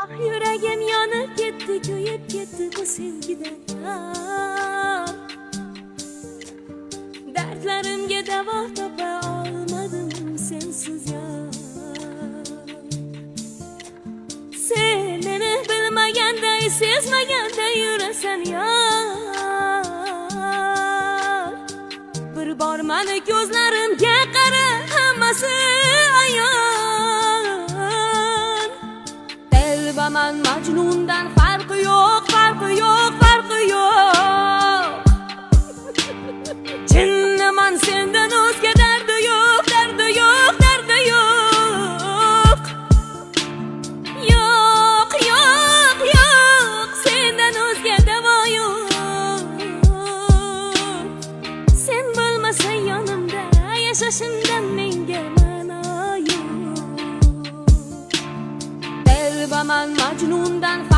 Ah yüreğim yanıp gitti, köyüp gitti bu sevgiden yar. Dertlerimge deva tapa almadım sensiz yar. Sen beni bilmegende, sezmegende yüresen yar. Bir barmani gözlerimge qara, hammasi ayon. Telbaman Majnundan farkı yok, farkı yok, farkı yok. Cinnaman senden özge derdi yok, derdi yok, derdi yok. Yok, yok, yok, senden özge deva yok. Sen bilmesen yanımda, yaşashimdan menga ma'no yok. Telbaman Majnundan